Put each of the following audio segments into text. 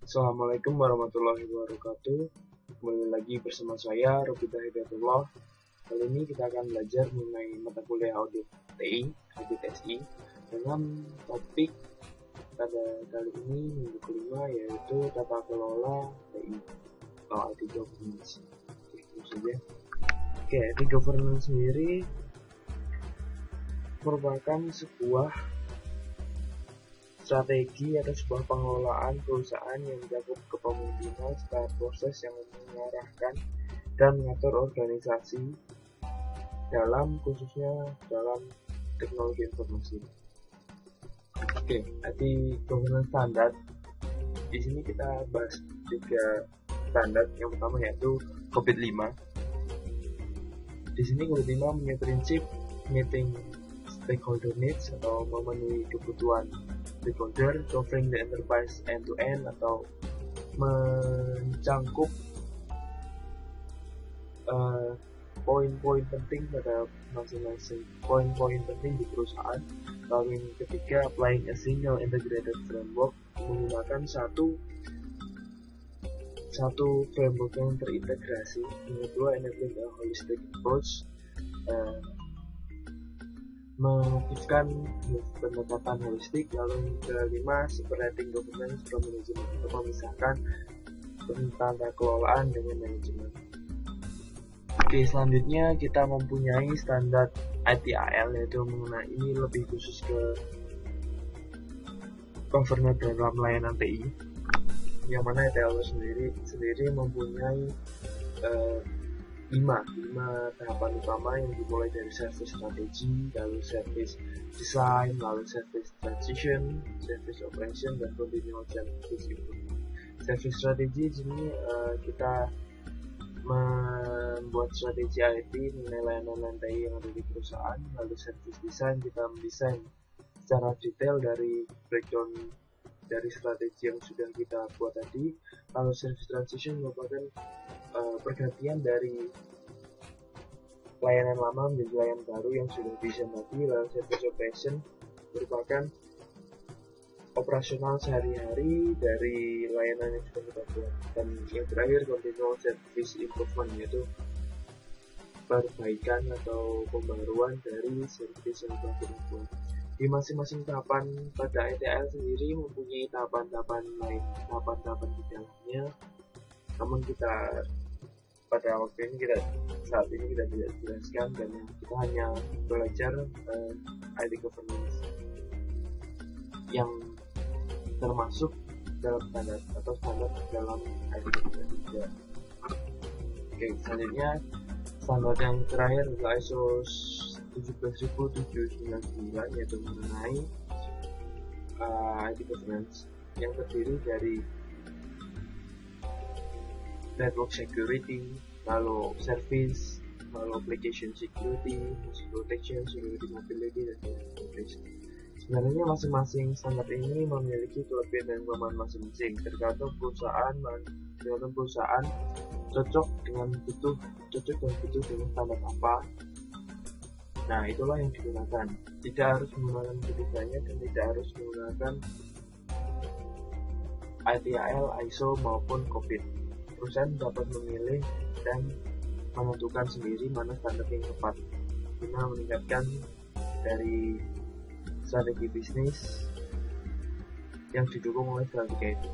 Assalamualaikum warahmatullahi wabarakatuh. Kembali lagi bersama saya, Robita Hidayatullah. Kali ini kita akan belajar mengenai mata kuliah audit TI, audit SI, dengan topik pada kali ini minggu kelima, yaitu tata kelola TI atau IT governance. Itu saja. Oke, IT governance sendiri merupakan sebuah strategi atau sebuah pengelolaan perusahaan yang mencakup kepemimpinan serta proses yang mengarahkan dan mengatur organisasi khususnya dalam teknologi informasi. Oke, IT governance standard. Di sini kita bahas 3 standar. Yang pertama yaitu COVID 5. Di sini COVID 5 punya prinsip meeting stakeholder needs atau memenuhi kebutuhan stakeholder, covering the enterprise end-to-end atau mencangkup poin-poin penting pada masing-masing poin-poin penting di perusahaan. Lalu yang ketiga, applying a single integrated framework, menggunakan satu framework yang terintegrasi. Yang kedua, enabling a holistic approach, mengaktifkan pendekatan holistik. Lalu yang kelima, separating governance from management, untuk memisahkan tata kelolaan dengan manajemen. Oke, selanjutnya kita mempunyai standar ITIL, yaitu mengenai ini lebih khusus ke governance dalam layanan TI, yang mana ITIL sendiri mempunyai 5 tahapan utama, yang dimulai dari service strategy, lalu service design, lalu service transition, service operation, dan continual service improvement. Service strategy di sini kita membuat strategi IT mengenai layanan TI yang ada di perusahaan. Lalu service design, kita mendesain secara detail dari breakdown dari strategi yang sudah kita buat tadi. Lalu service transition merupakan pergantian dari layanan lama menjadi layanan baru yang sudah bisa tadi. Lalu service operation merupakan operasional sehari-hari dari layanan yang sudah kita buat. Dan yang terakhir, continual service improvement, yaitu perbaikan atau pembaruan dari service yang telah kita buat. Di masing-masing tahapan pada ITIL sendiri mempunyai tahapan-tahapan di dalamnya. Namun pada waktu ini saat ini kita tidak jelaskan, dan kita hanya belajar IT governance yang termasuk dalam standar atau standar dalam IT governance juga. Oke, selanjutnya standar yang terakhir adalah ISO 17079, yaitu mengenai IT governance yang terdiri dari network security, lalu service, lalu application security, protection, security mobility, dan security. Sebenarnya masing-masing standar ini memiliki kelebihan dan kelemahan masing-masing, tergantung perusahaan cocok dan butuh dengan standar apa. Nah, itulah yang digunakan. Tidak harus menggunakan ketiganya dan tidak harus menggunakan ITIL, ISO maupun COVID. Perusahaan dapat memilih dan menentukan sendiri mana standar yang tepat guna meningkatkan dari strategi bisnis yang didukung oleh strategi itu.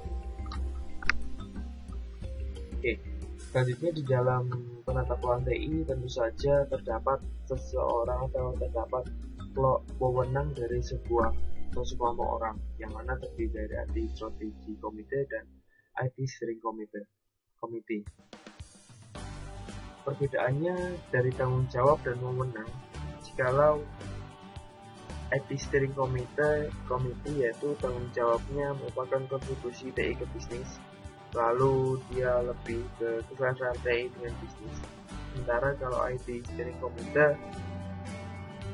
Oke, selanjutnya di dalam penatapuan TI tentu saja terdapat seseorang atau terdapat wewenang dari sebuah atau sekelompok orang, yang mana terdiri dari IT Strategy Committee dan IT Steering Committee. Perbedaannya dari tanggung jawab dan wewenang, jikalau IT Steering Committee yaitu tanggung jawabnya merupakan kontribusi TI ke bisnis, lalu dia lebih ke kesehatan TI dengan bisnis. Sementara kalau IT Steering Committee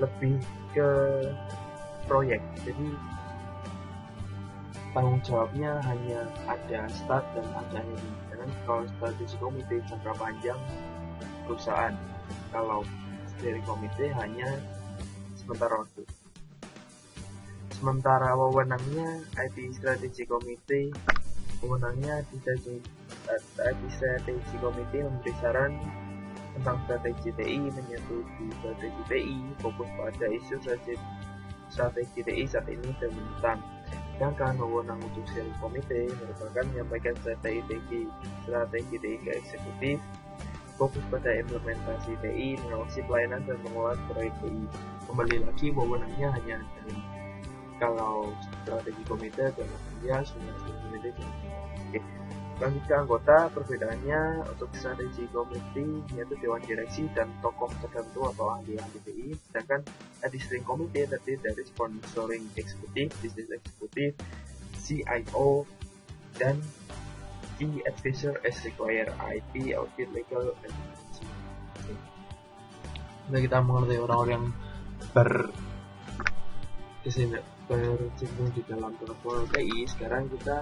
lebih ke proyek, jadi tanggung jawabnya hanya ada start dan ada ending. Dan kalau strategi komite jangka panjang perusahaan, kalau steering komite hanya sementara waktu. Sementara wewenangnya IT Strategy Committee Wewenangnya di strategi komite memberi saran tentang strategi TI, menyetujui strategi TI, fokus pada isu strategi TI saat ini dan mendatang. Sedangkan wewenang untuk steering komite merupakan menyampaikan strategi TI ke eksekutif, fokus pada implementasi TI, mengawasi pelayanan dan mengelola proyek TI. Kembali lagi wewenangnya hanya dalam kalau strategi komite dan ya semua komite. Oke. Lanjut ke anggota, perbedaannya untuk strategi komite yaitu dewan direksi dan tokoh tertentu atau ahli-ahli TI, sedangkan steering komite terdiri dari sponsoring eksekutif, bisnis eksekutif, CIO, dan key advisor as required, IT, audit, legal, dan nah, kita mengerti orang-orang yang berkecimpung di dalam protokol TI. Sekarang kita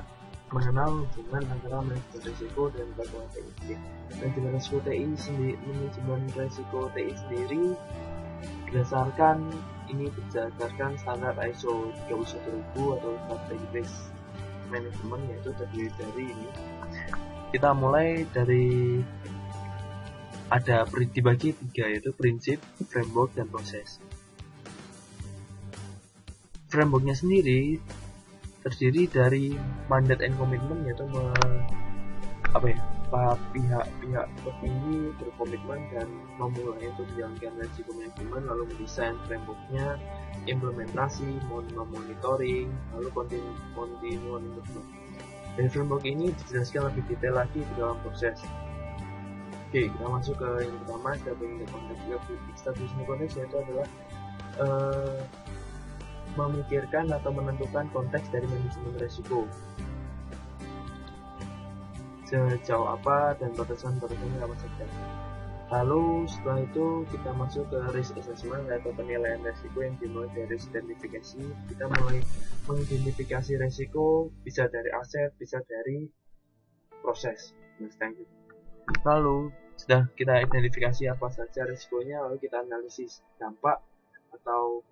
mengenal hubungan antara manajemen risiko dan protokol TI. Manajemen risiko TI sendiri berdasarkan standar ISO 31000 atau strategi risk management, yaitu terdiri dari ini. Kita mulai dari dibagi 3, yaitu prinsip, framework, dan proses. Frameworknya sendiri terdiri dari mandate and commitment, yaitu pihak tertinggi berkomitmen dan memulai untuk menjalankan risiko manajemen, lalu mendesain frameworknya, implementasi, monitoring, lalu continuous improvement. Dan framework ini dijelaskan lebih detail lagi di dalam proses. Oke, kita masuk ke yang pertama, establishing the context. Establishing the context yaitu adalah memikirkan atau menentukan konteks dari manajemen risiko, sejauh apa dan batasan-batasannya apa saja. Lalu setelah itu kita masuk ke risk assessment atau penilaian risiko yang dimulai dari identifikasi. Kita mulai mengidentifikasi risiko, bisa dari aset, bisa dari proses. Lalu sudah kita identifikasi apa saja risikonya, lalu kita analisis dampak atau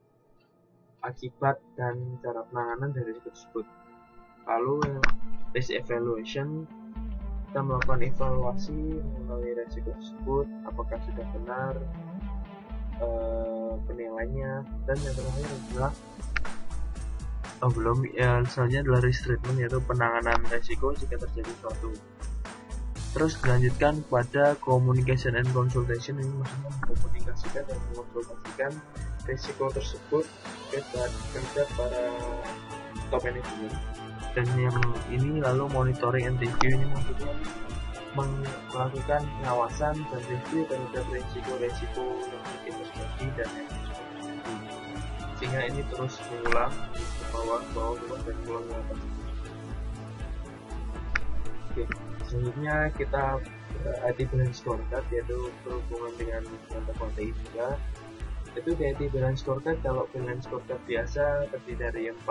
akibat dan cara penanganan dari risiko tersebut. Lalu risk evaluation, kita melakukan evaluasi mengenai risiko tersebut, apakah sudah benar penilaiannya, dan yang terakhir adalah selanjutnya adalah risk treatment, yaitu penanganan risiko jika terjadi suatu. Terus dilanjutkan pada communication and consultation, ini maksudnya mengkomunikasikan dan mengonsultasikan risiko tersebut kepada para top manajemen. Dan yang ini lalu monitoring and review, ini maksudnya melakukan pengawasan dan review terhadap risiko-risiko yang mungkin terjadi dan yang sehingga ini terus mengulang ke bawah dan mengulang ke atas. Oke, selanjutnya kita IT Balance Scorecard, yaitu berhubungan dengan protokol TI juga. Itu di IT Balance Scorecard, kalau Balance Scorecard biasa terdiri dari 4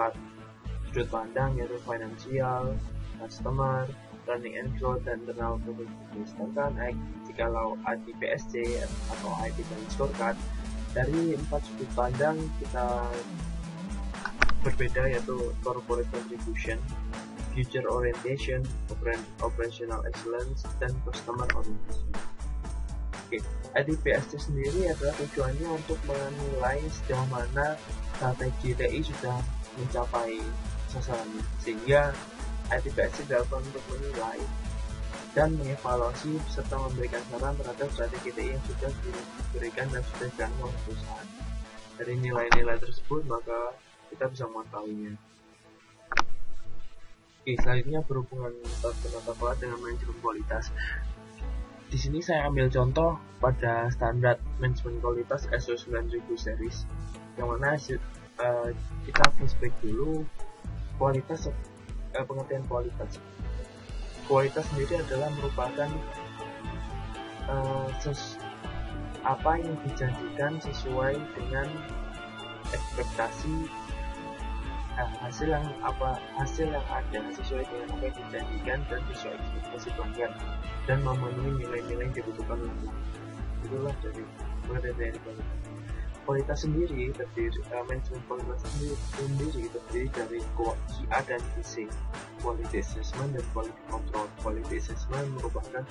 sudut pandang, yaitu financial, customer, running and growth, dan internal productivity. Sedangkan jikalau IT PSC atau IT Balance Scorecard, dari 4 sudut pandang kita berbeda, yaitu corporate contribution, future orientation, operational excellence, dan customer orientation. Oke, IT PSC sendiri adalah tujuannya untuk menilai sejauh mana strategi TI sudah mencapai sasarannya, sehingga IT PSC dilakukan untuk menilai dan mengevaluasi serta memberikan saran terhadap strategi TI yang sudah diberikan dan sudah dijalankan oleh perusahaan. Dari nilai-nilai tersebut maka kita bisa mengetahuinya. Oke, selanjutnya berhubungan tata dengan manajemen kualitas. Di sini saya ambil contoh pada standar manajemen kualitas ISO 9000 series, yang mana kita flashback dulu kualitas. Pengertian kualitas sendiri adalah merupakan apa yang dijanjikan sesuai dengan ekspektasi, hasil yang ada sesuai dengan apa yang dijanjikan dan sesuai ekspektasi pelanggan dan memenuhi nilai-nilai yang dibutuhkan. Itulah dari kualitas. kualitas sendiri terdiri manajemen kualitas sendiri terdiri dari QA dan QC, quality assessment dan quality control. Quality assessment merupakan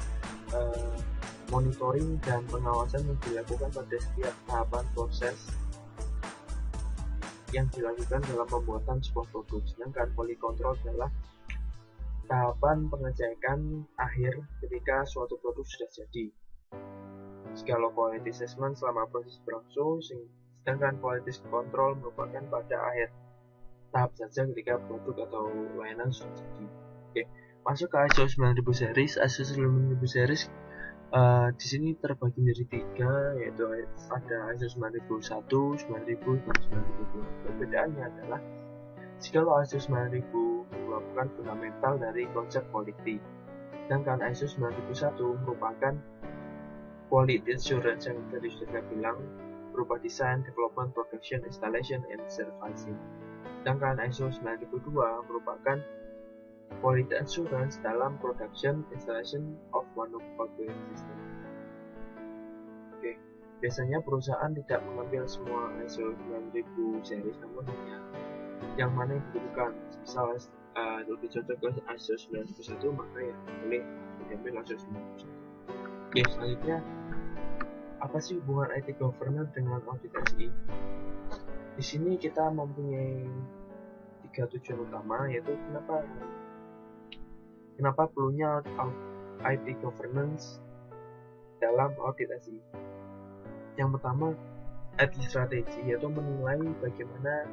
monitoring dan pengawasan yang dilakukan pada setiap tahapan proses yang dilakukan dalam pembuatan sebuah produk. Sedangkan quality control adalah tahapan pengecekan akhir ketika suatu produk sudah jadi. Kalau quality assessment selama proses berlangsung, sedangkan quality control merupakan pada akhir tahap saja ketika produk atau layanan sudah jadi. Oke, masuk ke ISO 9000 series. ISO 9000 series di sini terbagi menjadi 3, yaitu ada ISO 9001, 9000, dan 9002. Perbedaannya adalah jika ISO 9000 merupakan fundamental dari konsep quality, sedangkan ISO 9001 merupakan quality assurance yang tadi sudah saya bilang, berupa design, development, production, installation, and servicing. Sedangkan ISO 9002 merupakan quality assurance dalam production, installation of manufacturing system. Oke, biasanya perusahaan tidak mengambil semua ISO 9000 series, namun hanya yang mana yang dibutuhkan. Misal lebih cocok ke ISO 9001, maka ya boleh diambil ISO 9001. Oke, selanjutnya apa sih hubungan IT governance dengan audit SI? Di sini kita mempunyai 3 tujuan utama, yaitu kenapa perlunya IT governance dalam audit SI. Yang pertama, IT strategi, yaitu menilai bagaimana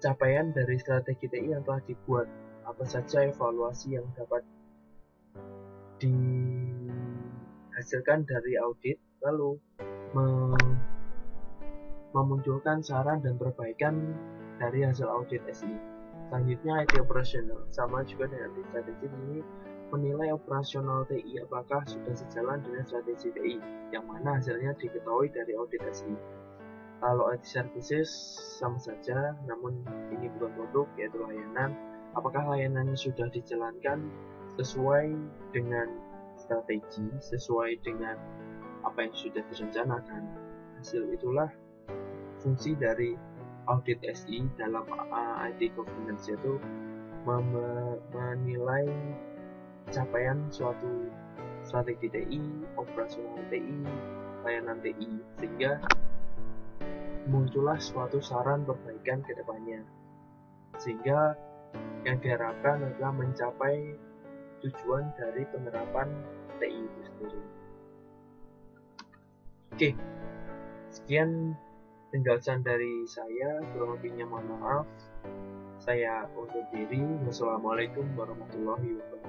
capaian dari strategi TI yang telah dibuat, apa saja evaluasi yang dapat dihasilkan dari audit, lalu memunculkan saran dan perbaikan dari hasil audit SI. Selanjutnya IT operasional, sama juga dengan IT strategi, ini menilai operasional TI apakah sudah sejalan dengan strategi TI, yang mana hasilnya diketahui dari audit SI. Kalau IT services sama saja, namun ini bukan produk, yaitu layanan. Apakah layanannya sudah dijalankan sesuai dengan strategi, sesuai dengan apa yang sudah direncanakan? Hasil itulah fungsi dari audit SI dalam IT governance, yaitu menilai capaian suatu strategi TI, operasional TI, layanan TI, sehingga muncullah suatu saran perbaikan ke depannya, sehingga yang diharapkan adalah mencapai tujuan dari penerapan TI itu sendiri. Oke, sekian penjelasan dari saya, kurang lebihnya mohon maaf. Saya undur diri. Wassalamualaikum warahmatullahi wabarakatuh.